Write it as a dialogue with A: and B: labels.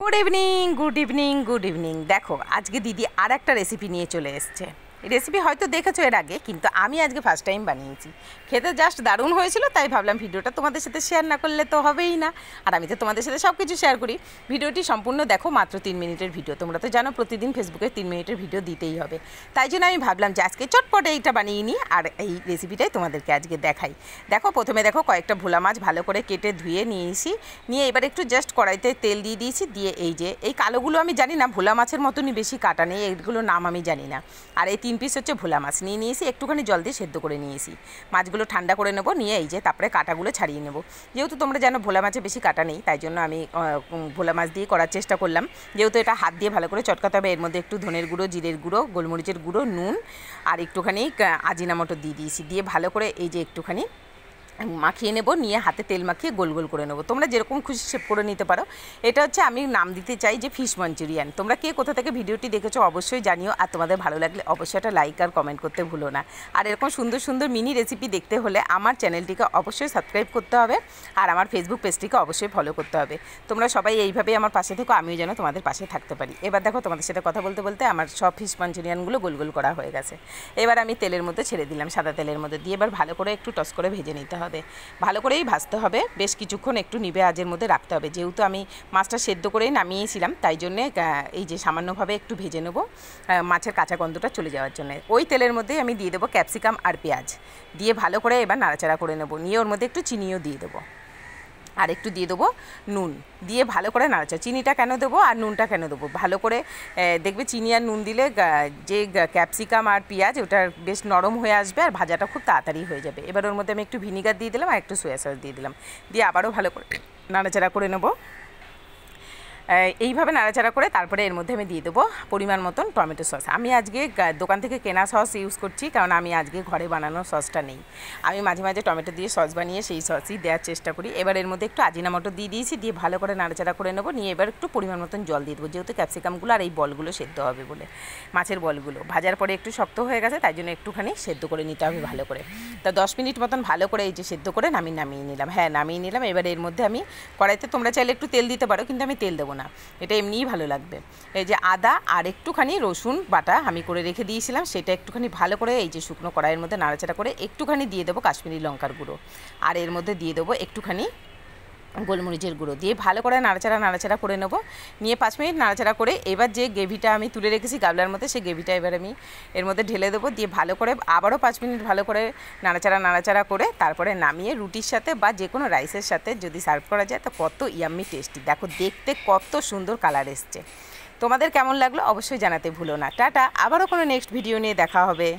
A: Good evening দেখো আজকে দিদি আর একটা রেসিপি নিয়ে চলে এসছে। রেসিপি হয়তো দেখেছো এর আগে, কিন্তু আমি আজকে ফার্স্ট টাইম বানিয়েছি। খেতে জাস্ট দারুণ হয়েছিল, তাই ভাবলাম ভিডিওটা তোমাদের সাথে শেয়ার না করলে তো হবেই না। আর আমি তো তোমাদের সাথে সব কিছু শেয়ার করি। ভিডিওটি সম্পূর্ণ দেখো, মাত্র 3 মিনিটের ভিডিও। তোমরা তো জানো প্রতিদিন ফেসবুকে 3 মিনিটের ভিডিও দিতেই হবে, তাই জন্য আমি ভাবলাম যে আজকে চটপট এইটা বানিয়ে নিই আর এই রেসিপিটাই তোমাদেরকে আজকে দেখাই। দেখো প্রথমে দেখো কয়েকটা ভোলা মাছ ভালো করে কেটে ধুয়ে নিয়েছি, নিয়ে এবার একটু জাস্ট কড়াইতে তেল দিয়ে দিয়েছি। দিয়ে এই যে এই কালোগুলো আমি জানি না, ভোলা মাছের মতনই বেশি কাটা নেই, এইগুলোর নাম আমি জানি না। আর এই 3 পিস হচ্ছে ভোলা মাছ নিয়ে নিয়েছি, একটুখানি জল দিয়ে সেদ্ধ করে নিয়েছি। মাছগুলো ঠান্ডা করে নেবো, নিয়ে এই যে তারপরে কাটাগুলো ছাড়িয়ে নেবো। যেহেতু তোমরা জানো ভোলা মাছে বেশি কাটা নেই, তাই জন্য আমি ভোলা মাছ দিয়ে করার চেষ্টা করলাম। যেহেতু এটা হাত দিয়ে ভালো করে চটকাতে হবে, এর মধ্যে একটু ধনের গুঁড়ো, জিরের গুঁড়ো, গোলমরিচের গুঁড়ো, নুন আর একটুখানি আজিনামোটো দিয়ে দিয়েছি। দিয়ে ভালো করে এই যে একটুখানি মাখিয়ে নেব, নিয়ে হাতে তেল মাখিয়ে গোল গোল করে নেব। তোমরা যেরকম খুশি শেপ করে নিতে পারো। এটা হচ্ছে আমি নাম দিতে চাই যে ফিশ মাঞ্চুরিয়ান। তোমরা কে কোথা থেকে ভিডিওটি দেখেছো অবশ্যই জানিও, আর তোমাদের ভালো লাগলে অবশ্যই একটা লাইক আর কমেন্ট করতে ভুলো না। আর এরকম সুন্দর সুন্দর মিনি রেসিপি দেখতে হলে আমার চ্যানেলটিকে অবশ্যই সাবস্ক্রাইব করতে হবে, আর আমার ফেসবুক পেজটিকে অবশ্যই ফলো করতে হবে। তোমরা সবাই এইভাবেই আমার পাশে থেকো, আমিও যেন তোমাদের পাশে থাকতে পারি। এবার দেখো তোমাদের সাথে কথা বলতে বলতে আমার সব ফিশ মাঞ্চুরিয়ানগুলো গোল গোল করা হয়ে গেছে। এবার আমি তেলের মধ্যে ছেড়ে দিলাম, সাদা তেলের মধ্যে দিয়ে এবার ভালো করে একটু টস করে ভেজে নিতে হবে। ভালো করেই ভাজতে হবে, বেশ কিছুক্ষণ একটু নিভে আঁচের মধ্যে রাখতে হবে। যেহেতু আমি মাছটা সেদ্ধ করেই নামিয়েছিলাম, তাই জন্যে এই যে সামান্যভাবে একটু ভেজে নেব, মাছের কাঁচা গন্ধটা চলে যাওয়ার জন্য। ওই তেলের মধ্যেই আমি দিয়ে দেবো ক্যাপসিকাম আর পেঁয়াজ, দিয়ে ভালো করে এবার নাড়াচাড়া করে নেব। নিয়ে ওর মধ্যে একটু চিনিও দিয়ে দেবো, আর একটু দিয়ে দেবো নুন। দিয়ে ভালো করে নাড়াচাড়া। চিনিটা কেন দেবো আর নুনটা কেন দেবো, ভালো করে দেখবে চিনি আর নুন দিলে যে ক্যাপসিকাম আর পেঁয়াজ ওটা বেশ নরম হয়ে আসবে, আর ভাজাটা খুব তাড়াতাড়ি হয়ে যাবে। এবার ওর মধ্যে আমি একটু ভিনিগার দিয়ে দিলাম আর একটু সোয়া সস দিয়ে দিলাম, দিয়ে আবারও ভালো করে নাড়াচাড়া করে নেবো। এইভাবে নাড়াচাড়া করে তারপরে এর মধ্যে আমি দিয়ে দেবো পরিমাণ মতন টমেটো সস। আমি আজকে দোকান থেকে কেনা সস ইউজ করছি, কারণ আমি আজকে ঘরে বানানো সসটা নেই। আমি মাঝে মাঝে টমেটো দিয়ে সস বানিয়ে সেই সসই দেওয়ার চেষ্টা করি। এবার এর মধ্যে একটু আজিনামোটো দিয়ে দিয়েছি, দিয়ে ভালো করে নাড়াচাড়া করে নেবো। নিয়ে এবার একটু পরিমাণ মতন জল দিয়ে দেবো, যেহেতু ক্যাপসিকামগুলো আর এই বলগুলো সেদ্ধ হবে বলে। মাছের বলগুলো ভাজার পরে একটু শক্ত হয়ে গেছে, তাই জন্য একটুখানি সেদ্ধ করে নিতে হবে ভালো করে। তা 10 মিনিট মতন ভালো করে এই যে সেদ্ধ করে নামিয়ে নিলাম। নামিয়ে নিলাম। এবার এর মধ্যে আমি কড়াইতে তোমরা চাইলে একটু তেল দিতে পারো, কিন্তু আমি তেল দেবো না, এটা এমনিই ভালো লাগবে। এই যে আদা আর একটুখানি রসুন বাটা আমি করে রেখে দিয়েছিলাম, সেটা একটুখানি ভালো করে এই যে শুকনো কড়াইয়ের মধ্যে নাড়াচাড়া করে একটুখানি দিয়ে দেবো কাশ্মীরি লঙ্কার গুঁড়ো, আর এর মধ্যে দিয়ে দেবো একটুখানি গোলমরিচের গুঁড়ো, দিয়ে ভালো করে নাড়াচাড়া করে নেবো। নিয়ে 5 মিনিট নাড়াচাড়া করে এবার যে গ্রেভিটা আমি তুলে রেখেছি গাবলার মধ্যে, সেই গ্রেভিটা এবার আমি এর মধ্যে ঢেলে দেবো। দিয়ে ভালো করে আবারও 5 মিনিট ভালো করে নাড়াচাড়া করে তারপরে নামিয়ে রুটির সাথে বা যে কোনো রাইসের সাথে যদি সার্ভ করা যায়, তো কত ইয়াম্মি টেস্টি। দেখো দেখতে কত সুন্দর কালার এসছে। তোমাদের কেমন লাগলো অবশ্যই জানাতে ভুলো না। টাটা, আবারও কোনো নেক্সট ভিডিও নিয়ে দেখা হবে।